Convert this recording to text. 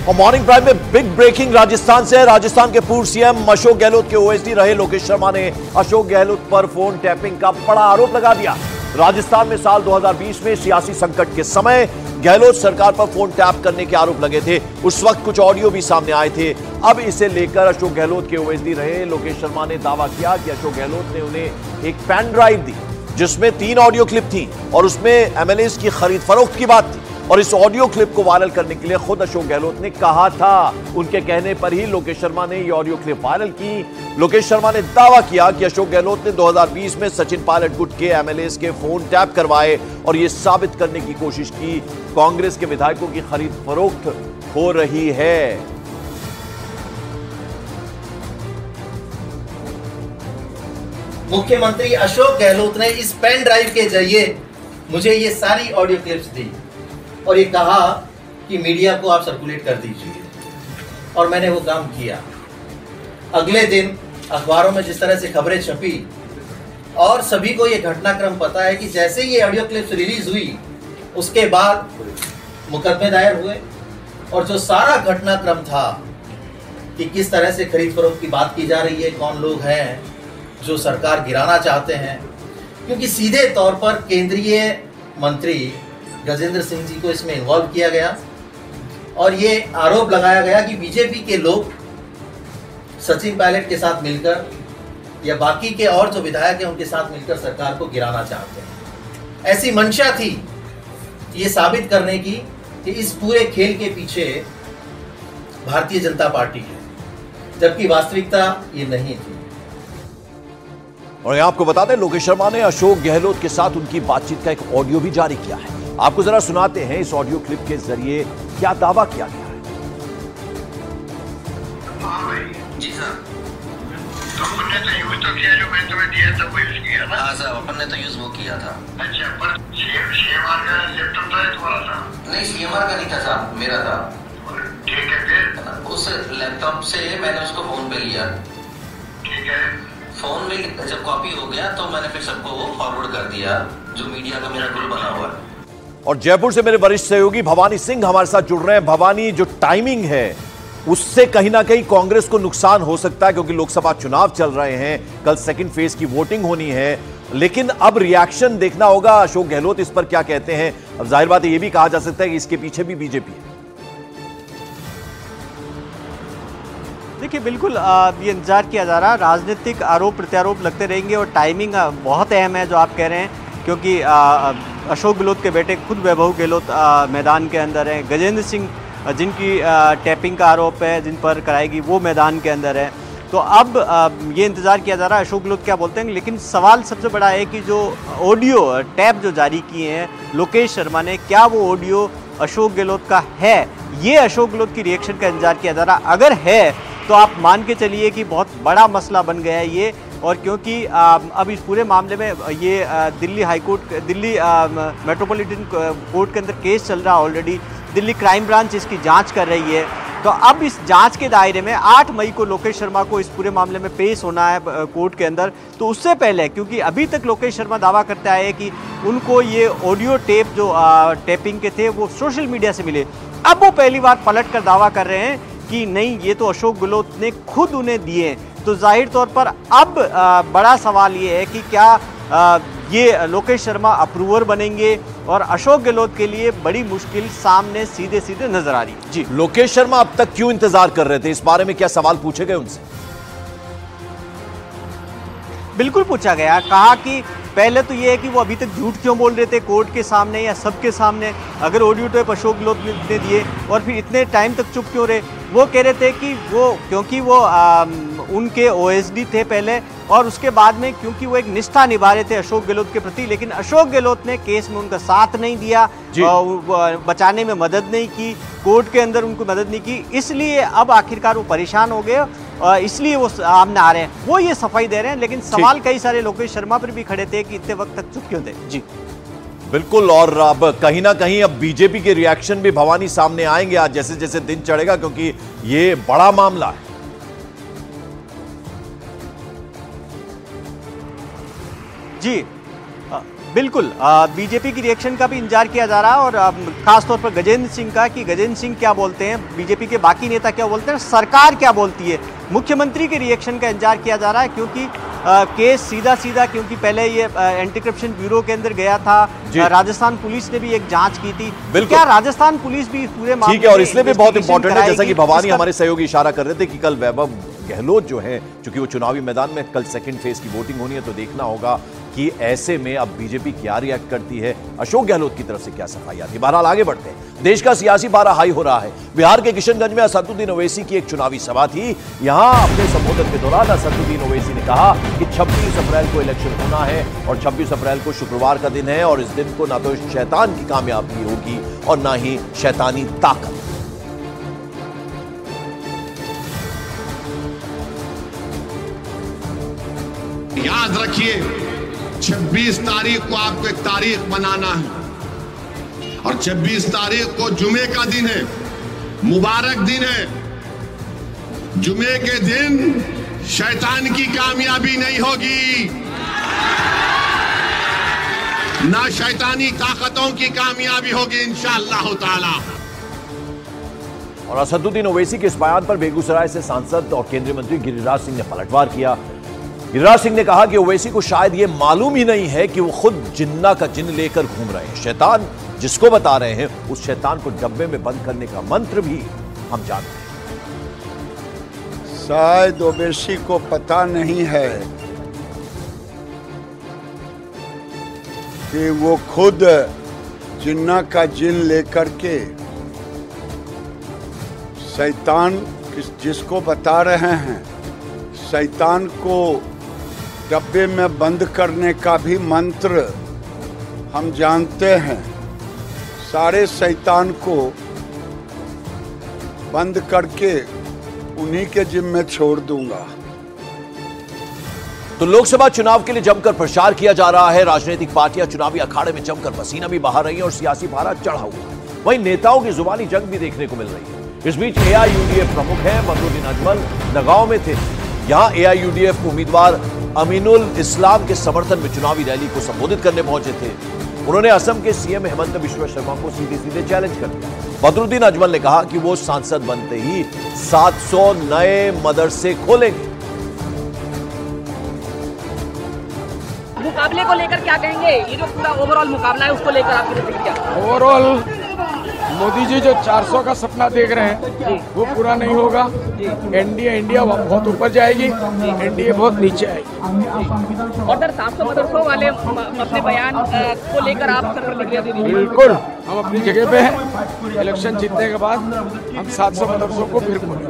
और morning prime में big breaking Rajasthan से है। राजस्थान के पूर्व सीएम अशोक गहलोत के ओएसडी रहे लोकेश शर्मा ने अशोक गहलोत पर फोन टैपिंग का बड़ा आरोप लगा दिया। राजस्थान में साल 2020 में सियासी संकट के समय गहलोत सरकार पर फोन टैप करने के आरोप लगे थे। उस वक्त कुछ ऑडियो भी सामने आए थे। अब इसे लेकर अशोक गहलोत के ओएसडी रहे लोकेश शर्मा ने दावा किया कि अशोक गहलोत ने उन्हें एक पेन ड्राइव दी जिसमें 3 ऑडियो क्लिप थी और उसमें एमएलएस की खरीद फरोख्त की बात थी। और इस ऑडियो क्लिप को वायरल करने के लिए खुद अशोक गहलोत ने कहा था। उनके कहने पर ही लोकेश शर्मा ने यह ऑडियो क्लिप वायरल की। लोकेश शर्मा ने दावा किया कि अशोक गहलोत ने 2020 में सचिन पायलट गुट के एमएलएस के फोन टैप करवाए और यह साबित करने की कोशिश की कांग्रेस के विधायकों की खरीद फरोख्त हो रही है। मुख्यमंत्री अशोक गहलोत ने इस पेन ड्राइव के जरिए मुझे ये सारी ऑडियो क्लिप्स दी और ये कहा कि मीडिया को आप सर्कुलेट कर दीजिए और मैंने वो काम किया। अगले दिन अखबारों में जिस तरह से खबरें छपी और सभी को ये घटनाक्रम पता है कि जैसे ये ऑडियो क्लिप्स रिलीज हुई उसके बाद मुकदमे दायर हुए और जो सारा घटनाक्रम था कि किस तरह से खरीद फरोख्त की बात की जा रही है, कौन लोग हैं जो सरकार गिराना चाहते हैं, क्योंकि सीधे तौर पर केंद्रीय मंत्री गजेंद्र सिंह जी को इसमें इन्वॉल्व किया गया और ये आरोप लगाया गया कि बीजेपी के लोग सचिन पायलट के साथ मिलकर या बाकी के और जो विधायक हैं उनके साथ मिलकर सरकार को गिराना चाहते हैं। ऐसी मंशा थी ये साबित करने की कि इस पूरे खेल के पीछे भारतीय जनता पार्टी है, जबकि वास्तविकता ये नहीं थी। और यहां आपको बता दें लोकेश शर्मा ने अशोक गहलोत के साथ उनकी बातचीत का एक ऑडियो भी जारी किया है। आपको जरा सुनाते हैं इस ऑडियो क्लिप के जरिए क्या दावा किया गया है। हाँ भाई जी सर, अपन ने तो यूज तो किया जो मैंने तुम्हें दिया था वो यूज किया ना। हाँ सर, अपन ने तो यूज वो किया था। अच्छा, पर सीएमआर का लैपटॉप था तुम्हारा था? नहीं, सीएमआर का नहीं था साहब, मेरा था। ठीक है, फिर उस लैपटॉप से मैंने उसको फोन पे लिया। ठीक है, फोन में जब कॉपी हो गया तो मैंने फिर सबको वो फॉरवर्ड कर दिया जो मीडिया का मेरा ग्रुप बना हुआ है। और जयपुर से मेरे वरिष्ठ सहयोगी भवानी सिंह हमारे साथ जुड़ रहे हैं। भवानी, जो टाइमिंग है उससे कहीं ना कहीं कांग्रेस को नुकसान हो सकता है क्योंकि लोकसभा चुनाव चल रहे हैं, कल सेकंड फेज की वोटिंग होनी है, लेकिन अब रिएक्शन देखना होगा अशोक गहलोत इस पर क्या कहते हैं। अब जाहिर बात है यह भी कहा जा सकता है कि इसके पीछे भी बीजेपी है। देखिए, बिल्कुल ये इंतजार किया जा रहा है। राजनीतिक आरोप प्रत्यारोप लगते रहेंगे और टाइमिंग बहुत अहम है जो आप कह रहे हैं, क्योंकि अशोक गहलोत के बेटे खुद वैभव गहलोत मैदान के अंदर हैं। गजेंद्र सिंह जिनकी टैपिंग का आरोप है, जिन पर कराएगी, वो मैदान के अंदर है। तो अब ये इंतज़ार किया जा रहा है अशोक गहलोत क्या बोलते हैं। लेकिन सवाल सबसे बड़ा है कि जो ऑडियो टैप जो जारी किए हैं लोकेश शर्मा ने, क्या वो ऑडियो अशोक गहलोत का है? ये अशोक गहलोत की रिएक्शन का इंतजार किया जा रहा है। अगर है तो आप मान के चलिए कि बहुत बड़ा मसला बन गया है ये। और क्योंकि अब इस पूरे मामले में ये Delhi high court, Delhi metropolitan court के अंदर केस चल रहा है ऑलरेडी। दिल्ली क्राइम ब्रांच इसकी जांच कर रही है। तो अब इस जांच के दायरे में 8 मई को लोकेश शर्मा को इस पूरे मामले में पेश होना है कोर्ट के अंदर। तो उससे पहले, क्योंकि अभी तक लोकेश शर्मा दावा करते आए कि उनको ये ऑडियो टेप जो टैपिंग के थे वो सोशल मीडिया से मिले, अब वो पहली बार पलट कर दावा कर रहे हैं कि नहीं, ये तो अशोक गहलोत ने खुद उन्हें दिए। तो जाहिर तौर पर अब बड़ा सवाल ये है कि क्या ये लोकेश शर्मा अप्रूवर बनेंगे और अशोक गहलोत के लिए बड़ी मुश्किल सामने सीधे सीधे नजर आ रही है। जी, लोकेश शर्मा अब तक क्यों इंतजार कर रहे थे? इस बारे में क्या सवाल पूछे गए उनसे? बिल्कुल पूछा गया। कहा कि पहले तो ये है कि वो अभी तक झूठ क्यों बोल रहे थे कोर्ट के सामने या सबके सामने, अगर ऑडियो टेप अशोक गहलोत ने दिए, और फिर इतने टाइम तक चुप क्यों रहे। वो कह रहे थे कि वो क्योंकि वो उनके ओएसडी थे पहले, और उसके बाद में क्योंकि वो एक निष्ठा निभा रहे थे अशोक गहलोत के प्रति, लेकिन अशोक गहलोत ने केस में उनका साथ नहीं दिया, बचाने में मदद नहीं की, कोर्ट के अंदर उनको मदद नहीं की। इसलिए अब आखिरकार वो परेशान हो गए, इसलिए वो सामने आ रहे हैं, वो ये सफाई दे रहे हैं। लेकिन सवाल कई सारे लोकेश शर्मा पर भी खड़े थे कि इतने वक्त तक चुप क्यों थे। जी बिल्कुल। और अब कहीं ना कहीं अब बीजेपी के रिएक्शन भी भवानी सामने आएंगे आज जैसे जैसे दिन चढ़ेगा, क्योंकि ये बड़ा मामला है। जी बिल्कुल, बीजेपी की रिएक्शन का भी इंतजार किया जा रहा है और खासतौर पर गजेंद्र सिंह का, कि गजेंद्र सिंह क्या बोलते हैं, बीजेपी के बाकी नेता क्या बोलते हैं, सरकार क्या बोलती है। मुख्यमंत्री के रिएक्शन का इंतजार किया जा रहा है क्योंकि केस सीधा क्योंकि पहले ये एंटी करप्शन ब्यूरो के अंदर गया था, राजस्थान पुलिस ने भी एक जांच की थी। क्या राजस्थान पुलिस भी पूरे मामले, ठीक है, और इसलिए भी बहुत इंपॉर्टेंट है, जैसा कि भवानी हमारे सहयोगी इशारा कर रहे थे कि कल वैभव गहलोत जो है, चूंकि वो चुनावी मैदान में कल सेकंड फेज की वोटिंग होनी है, तो देखना होगा कि ऐसे में अब बीजेपी क्या रिएक्ट करती है, अशोक गहलोत की तरफ से क्या सफाई आती है। बहरहाल आगे बढ़ते हैं, देश का सियासी पारा हाई हो रहा है। बिहार के किशनगंज में असदुद्दीन ओवैसी की एक चुनावी सभा थी। यहां अपने संबोधन के दौरान असदुद्दीन ओवैसी ने कहा कि 26 अप्रैल को इलेक्शन होना है और 26 अप्रैल को शुक्रवार का दिन है और इस दिन को ना तो शैतान की कामयाबी होगी और ना ही शैतानी ताकत। याद रखिए, 26 तारीख को आपको एक तारीख बनाना है और 26 तारीख को जुमे का दिन है, मुबारक दिन है। जुमे के दिन शैतान की कामयाबी नहीं होगी, ना शैतानी ताकतों की कामयाबी होगी इंशाअल्लाह ताला। और असदुद्दीन ओवैसी के इस बयान पर बेगूसराय से सांसद और केंद्रीय मंत्री गिरिराज सिंह ने पलटवार किया। गिरिराज सिंह ने कहा कि ओवैसी को शायद यह मालूम ही नहीं है कि वो खुद जिन्ना का जिन लेकर घूम रहे हैं। शैतान जिसको बता रहे हैं, उस शैतान को डब्बे में बंद करने का मंत्र भी हम जानते हैं। शायद ओवैसी को पता नहीं है कि वो खुद जिन्ना का जिन लेकर के शैतान जिसको बता रहे हैं, शैतान को डब्बे में बंद करने का भी मंत्र हम जानते हैं। सारे शैतान को बंद करके उन्हीं के जिम्मे छोड़ दूंगा। तो लोकसभा चुनाव के लिए जमकर प्रचार किया जा रहा है। राजनीतिक पार्टियां चुनावी अखाड़े में जमकर पसीना भी बहा रही हैं और सियासी पारा चढ़ा हुआ है। वहीं नेताओं की जुबानी जंग भी देखने को मिल रही है। इस बीच एआईयूडीएफ प्रमुख हैं बदरुद्दीन अजमल नगांव में थे। यहां एआईयूडीएफ उम्मीदवार अमीनुल इस्लाम के समर्थन में चुनावी रैली को संबोधित करने पहुंचे थे। उन्होंने असम के सीएम हेमंत बिश्वा शर्मा को सीधे चैलेंज कर दिया। बदरुद्दीन अजमल ने कहा कि वो सांसद बनते ही 700 नए मदरसे खोलेंगे। मुकाबले को लेकर क्या कहेंगे? ये जो पूरा ओवरऑल मुकाबला है उसको लेकर आपकी प्रतिक्रिया? ओवरऑल मोदी जी जो 400 का सपना देख रहे हैं वो पूरा नहीं होगा। इंडिया बहुत ऊपर जाएगी, एनडीए बहुत नीचे आएगी। और सर 700 मदरसों वाले अपने बयान को लेकर आप सर प्रतिक्रिया दे दीजिए। बिल्कुल, हम अपनी जगह पे हैं। इलेक्शन जीतने के बाद हम 700 मदरसों को फिर खोलेंगे।